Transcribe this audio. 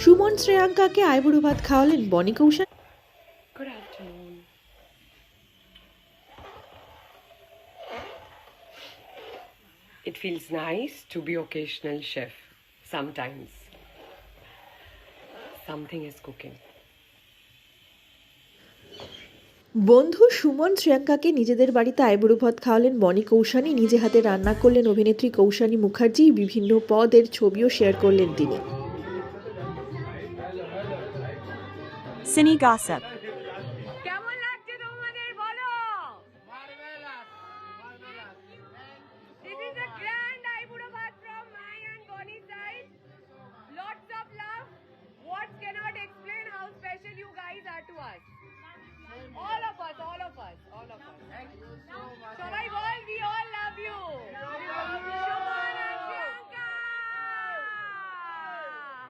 সুমন শ্রেয়াঙ্কাকে আইবুড়ো ভাত খাওয়ালেন বনি Koushani. Good afternoon. It feels nice to be occasional chef. Sometimes. Something is cooking. বন্ধু সুমন শ্রেয়াঙ্কাকে নিজেদের বাড়িতে আইবুড়ো ভাত খাওয়ালেন বনি কৌশানী। নিজে হাতে রান্না করলেন অভিনেত্রী কৌশানী মুখার্জি। বিভিন্ন পদের ছবিও শেয়ার করলেন তিনি। Cine Gossip.